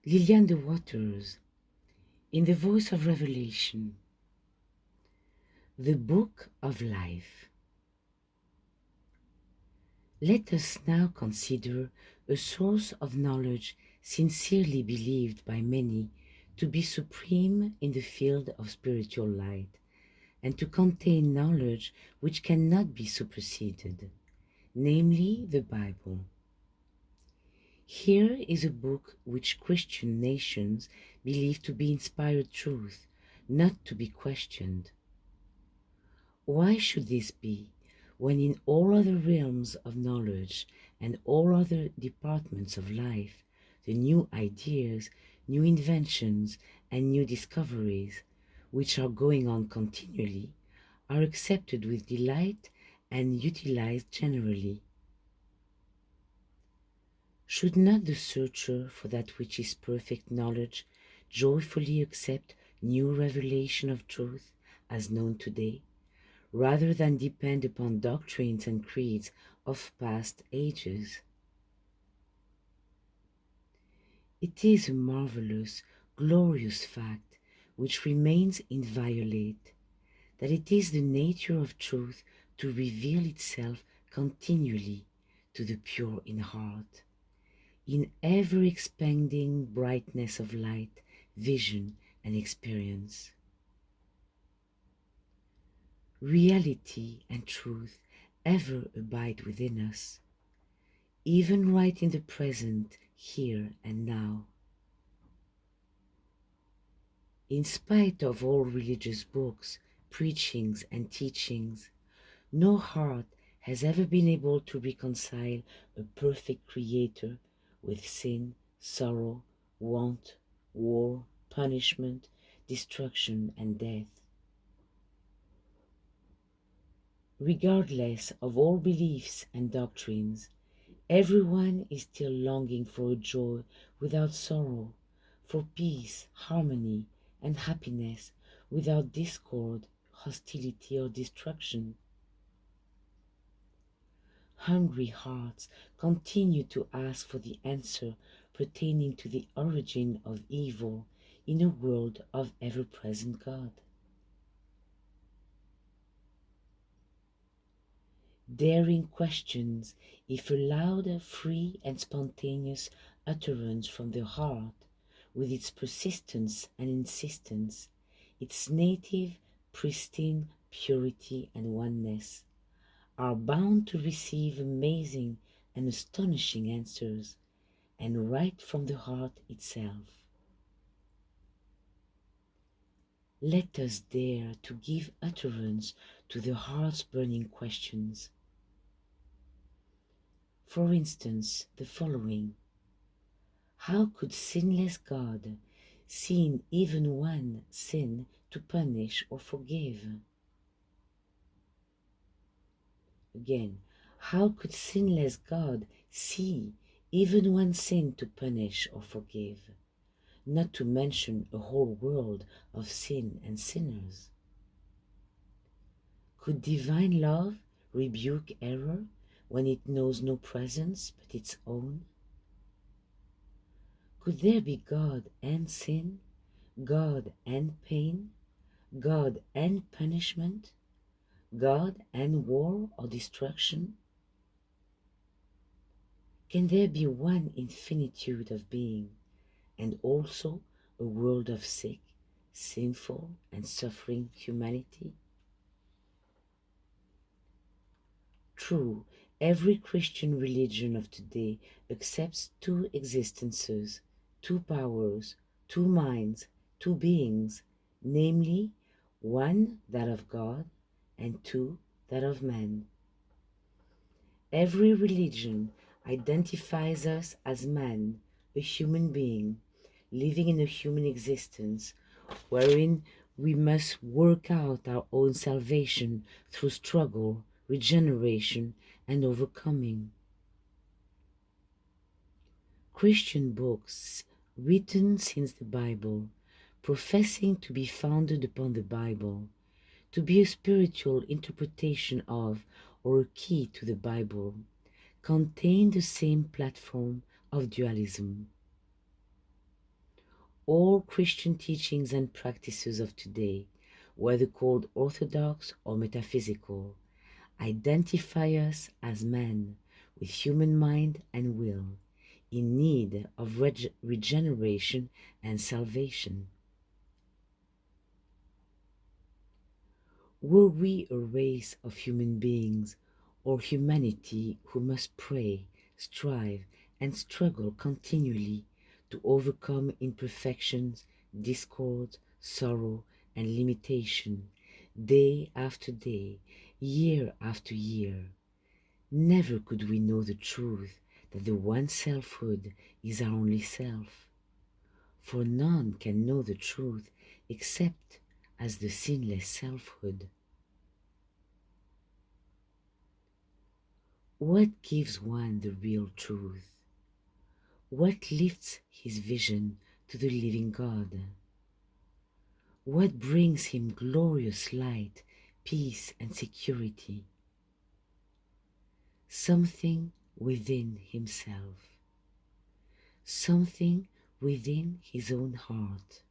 Lillian the Waters, in the voice of Revelation, the Book of Life. Let us now consider a source of knowledge sincerely believed by many to be supreme in the field of spiritual light, and to contain knowledge which cannot be superseded, namely the Bible. Here is a book which Christian nations believe to be inspired truth, not to be questioned. Why should this be, when in all other realms of knowledge and all other departments of life, the new ideas, new inventions, and new discoveries, which are going on continually, are accepted with delight and utilized generally? Should not the searcher for that which is perfect knowledge joyfully accept new revelation of truth as known today, rather than depend upon doctrines and creeds of past ages? It is a marvelous, glorious fact which remains inviolate, that it is the nature of truth to reveal itself continually to the pure in heart, in ever-expanding brightness of light, vision, and experience. Reality and truth ever abide within us, even right in the present, here and now. In spite of all religious books, preachings, and teachings, no heart has ever been able to reconcile a perfect Creator with sin, sorrow, want, war, punishment, destruction, and death. Regardless of all beliefs and doctrines, everyone is still longing for a joy without sorrow, for peace, harmony, and happiness without discord, hostility, or destruction. Hungry hearts continue to ask for the answer pertaining to the origin of evil in a world of ever-present God. Daring questions, if allowed free and spontaneous utterance from the heart, with its persistence and insistence, its native, pristine purity and oneness, are bound to receive amazing and astonishing answers, and right from the heart itself. Let us dare to give utterance to the heart's burning questions. For instance, the following: how could sinless God sin even one sin to punish or forgive? Again, how could sinless God see even one sin to punish or forgive, not to mention a whole world of sin and sinners? Could divine love rebuke error when it knows no presence but its own? Could there be God and sin, God and pain, God and punishment, God and war or destruction? Can there be one infinitude of being, and also a world of sick, sinful, and suffering humanity? True, every Christian religion of today accepts two existences, two powers, two minds, two beings, namely, one that of God, and two that of man. Every religion identifies us as man, a human being, living in a human existence, wherein we must work out our own salvation through struggle, regeneration, and overcoming. Christian books, written since the Bible, professing to be founded upon the Bible, to be a spiritual interpretation of or a key to the Bible, contain the same platform of dualism. All Christian teachings and practices of today, whether called orthodox or metaphysical, identify us as men with human mind and will, in need of regeneration and salvation. Were we a race of human beings, or humanity who must pray, strive, and struggle continually to overcome imperfections, discord, sorrow, and limitation, day after day, year after year? Never could we know the truth that the one selfhood is our only self, for none can know the truth except as the sinless selfhood. What gives one the real truth? What lifts his vision to the living God? What brings him glorious light, peace, and security? Something within himself, something within his own heart.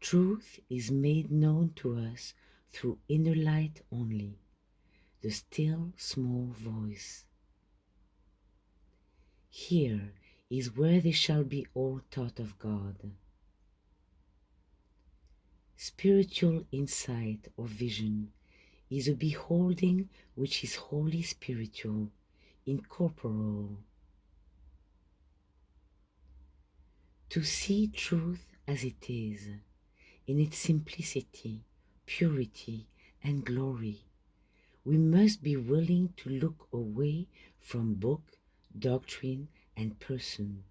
Truth is made known to us through inner light only, the still small voice. Here is where they shall be all taught of God. Spiritual insight or vision is a beholding which is wholly spiritual, incorporeal. To see truth as it is, in its simplicity, purity, and glory, we must be willing to look away from book, doctrine, and person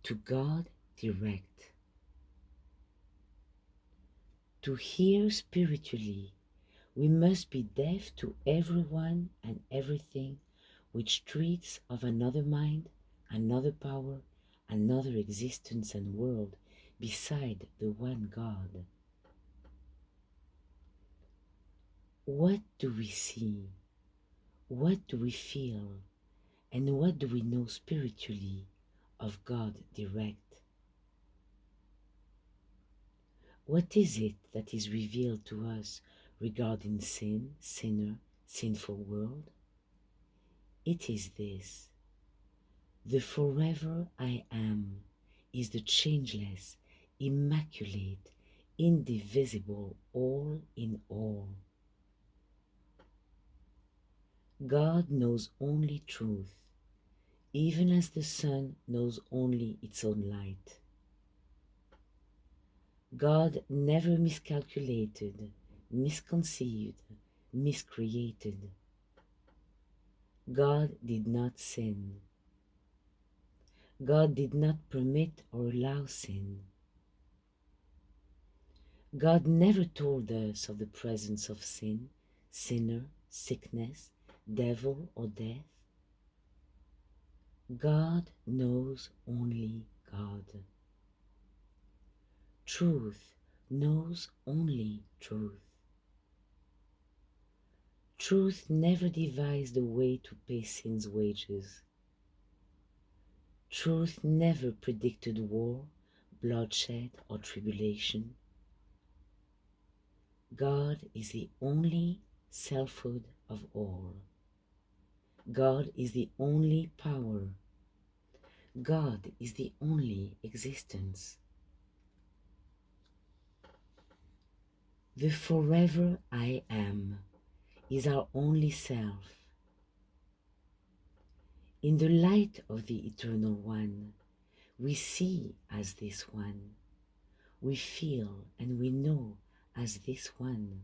to God direct. To hear spiritually, we must be deaf to everyone and everything which treats of another mind, another power, another existence and world beside the one God. What do we see? What do we feel? And what do we know spiritually of God direct? What is it that is revealed to us regarding sin, sinner, sinful world? It is this: the forever I am is the changeless, immaculate, indivisible all in all. God knows only truth, even as the sun knows only its own light. God never miscalculated, misconceived, miscreated. God did not sin. God did not permit or allow sin. God never told us of the presence of sin, sinner, sickness, devil, or death. God knows only God. Truth knows only truth. Truth never devised a way to pay sin's wages. Truth never predicted war, bloodshed, or tribulation. God is the only selfhood of all. God is the only power. God is the only existence. The forever I am is our only self. In the light of the Eternal One, we see as this one. We feel and we know as this one.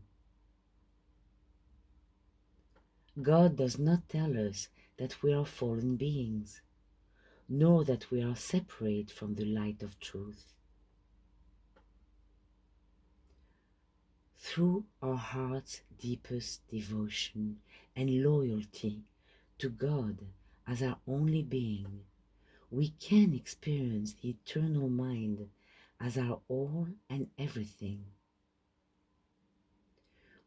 God does not tell us that we are fallen beings, nor that we are separate from the light of truth. Through our heart's deepest devotion and loyalty to God as our only being, we can experience the eternal mind as our all and everything.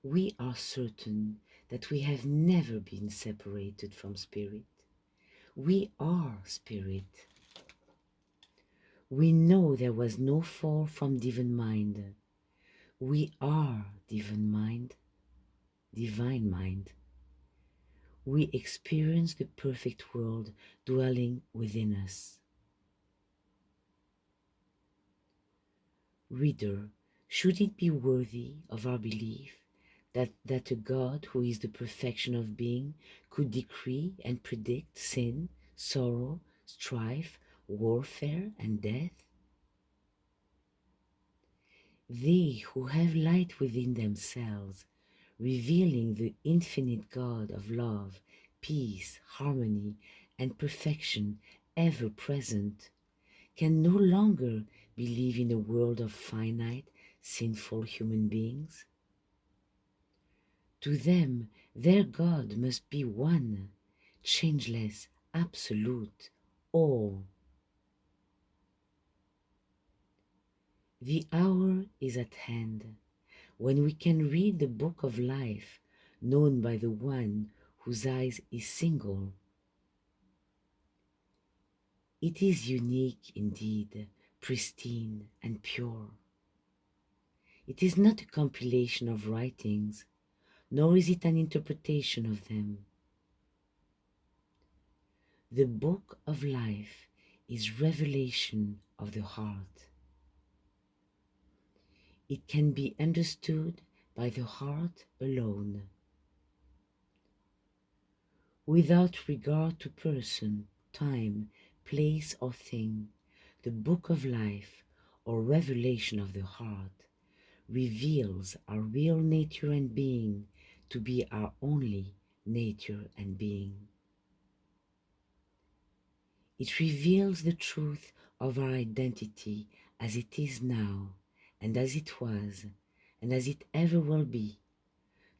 We are certain that we have never been separated from Spirit. We are Spirit. We know there was no fall from divine mind. We are divine mind. We experience the perfect world dwelling within us. Reader, should it be worthy of our belief that a God who is the perfection of being could decree and predict sin, sorrow, strife, warfare, and death? They who have light within themselves, revealing the infinite God of love, peace, harmony, and perfection ever present, can no longer believe in a world of finite, sinful human beings. To them, their God must be one, changeless, absolute, all. The hour is at hand when we can read the book of life known by the one whose eyes is single. It is unique indeed, pristine and pure. It is not a compilation of writings, nor is it an interpretation of them. The book of life is revelation of the heart. It can be understood by the heart alone. Without regard to person, time, place or thing, the book of life, or revelation of the heart, reveals our real nature and being to be our only nature and being. It reveals the truth of our identity as it is now, and as it was, and as it ever will be,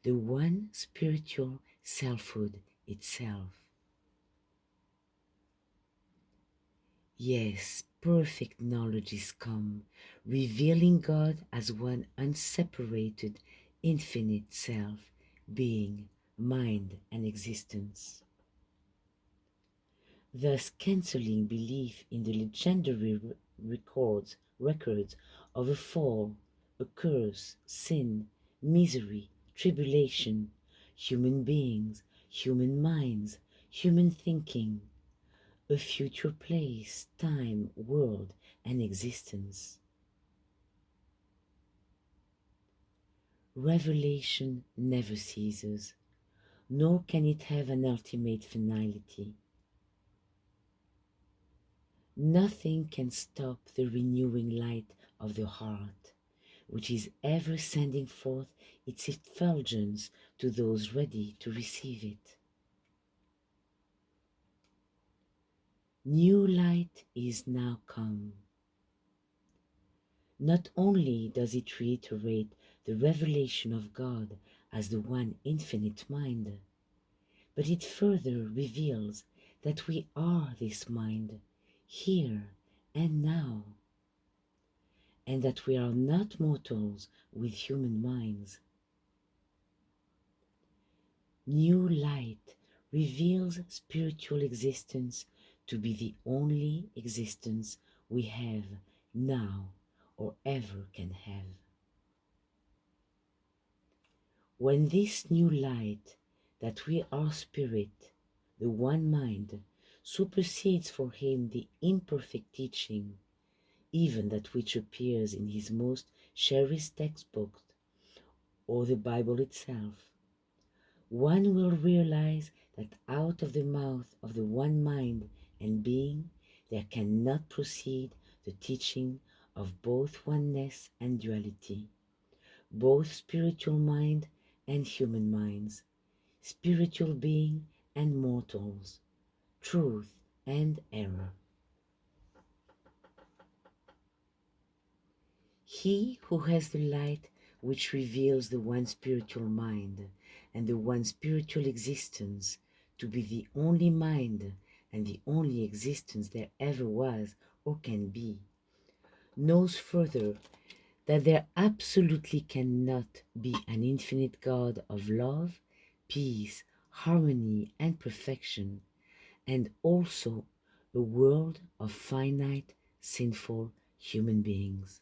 the one spiritual selfhood itself. Yes, perfect knowledge is come, revealing God as one unseparated, infinite self, being, mind, and existence. Thus cancelling belief in the legendary records of a fall, a curse, sin, misery, tribulation, human beings, human minds, human thinking, a future place, time, world, and existence. Revelation never ceases, nor can it have an ultimate finality. Nothing can stop the renewing light of the heart, which is ever sending forth its effulgence to those ready to receive it. New light is now come. Not only does it reiterate the revelation of God as the one infinite mind, but it further reveals that we are this mind, here and now, and that we are not mortals with human minds. New light reveals spiritual existence to be the only existence we have now or ever can have. When this new light, that we are spirit, the one mind, supersedes for him the imperfect teaching, even that which appears in his most cherished textbook or the Bible itself, one will realize that out of the mouth of the one mind and being there cannot proceed the teaching of both oneness and duality, both spiritual mind and human minds, spiritual being and mortals, truth and error. He who has the light which reveals the one spiritual mind and the one spiritual existence to be the only mind and the only existence there ever was or can be, knows further that there absolutely cannot be an infinite God of love, peace, harmony, and perfection, and also a world of finite, sinful human beings.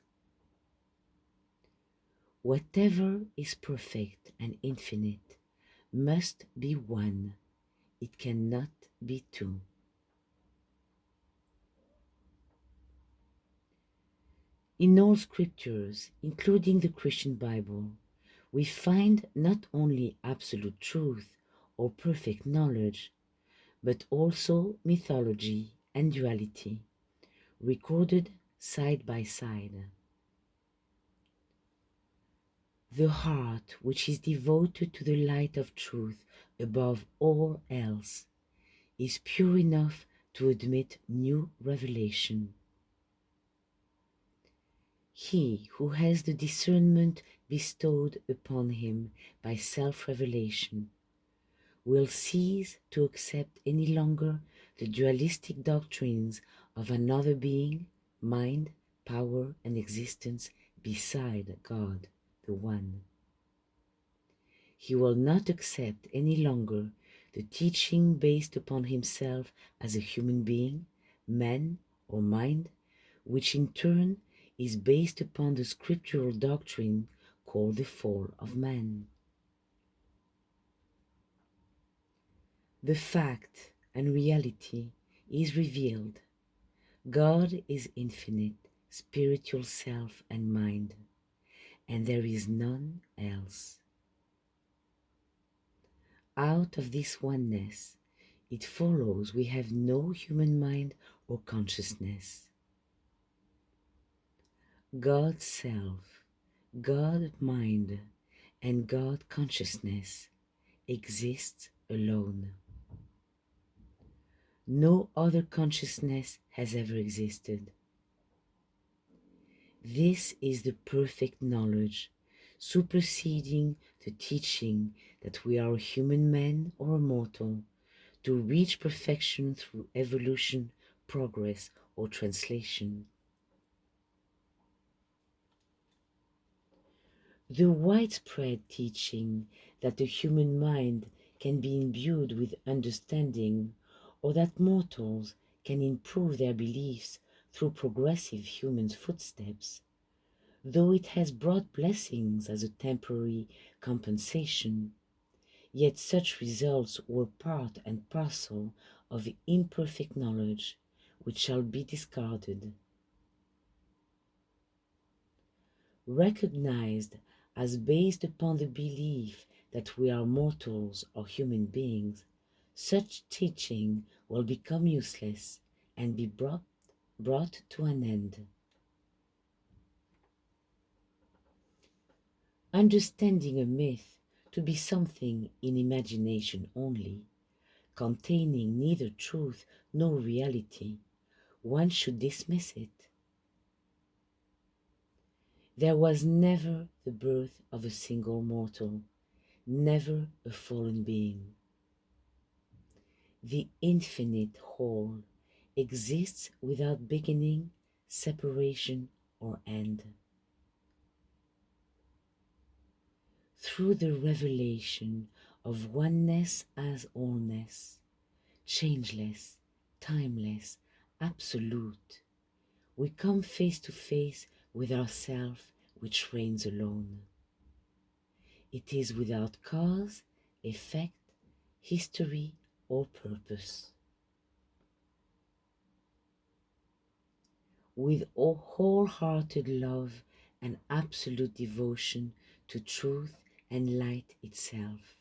Whatever is perfect and infinite must be one, it cannot be two. In all scriptures, including the Christian Bible, we find not only absolute truth or perfect knowledge, but also mythology and duality, recorded side by side. The heart, which is devoted to the light of truth above all else, is pure enough to admit new revelation. He who has the discernment bestowed upon him by self-revelation will cease to accept any longer the dualistic doctrines of another being, mind, power, and existence beside God, the One. He will not accept any longer the teaching based upon himself as a human being, man, or mind, which in turn is based upon the scriptural doctrine called the fall of man. The fact and reality is revealed. God is infinite, spiritual self and mind, and there is none else. Out of this oneness, it follows we have no human mind or consciousness. God self, God mind, and God consciousness exists alone. No other consciousness has ever existed. This is the perfect knowledge, superseding the teaching that we are a human man or a mortal, to reach perfection through evolution, progress, or translation. The widespread teaching that the human mind can be imbued with understanding, or that mortals can improve their beliefs through progressive human footsteps, though it has brought blessings as a temporary compensation, yet such results were part and parcel of imperfect knowledge which shall be discarded. Recognized as based upon the belief that we are mortals or human beings, such teaching will become useless and be brought to an end. Understanding a myth to be something in imagination only, containing neither truth nor reality, one should dismiss it. There was never the birth of a single mortal, never a fallen being. The infinite whole exists without beginning, separation, or end. Through the revelation of oneness as allness, changeless, timeless, absolute, we come face to face with ourself which reigns alone. It is without cause, effect, history, or purpose. With a wholehearted love and absolute devotion to truth and light itself,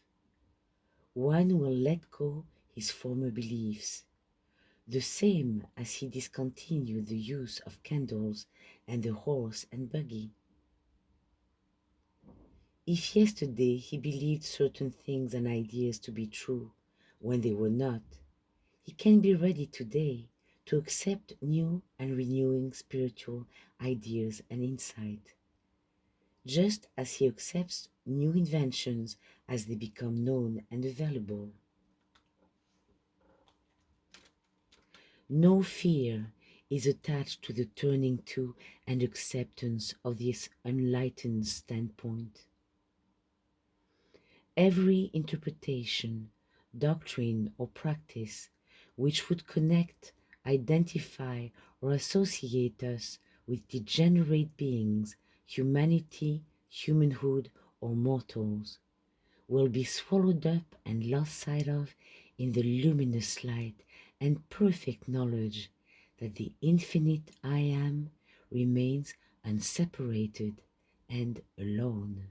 one will let go his former beliefs, the same as he discontinued the use of candles and the horse and buggy. If yesterday he believed certain things and ideas to be true when they were not, he can be ready today to accept new and renewing spiritual ideas and insight, just as he accepts new inventions as they become known and available. No fear is attached to the turning to and acceptance of this enlightened standpoint. Every interpretation, doctrine, or practice which would connect identify or associate us with degenerate beings, humanity, humanhood, or mortals, will be swallowed up and lost sight of in the luminous light and perfect knowledge that the infinite I Am remains unseparated and alone.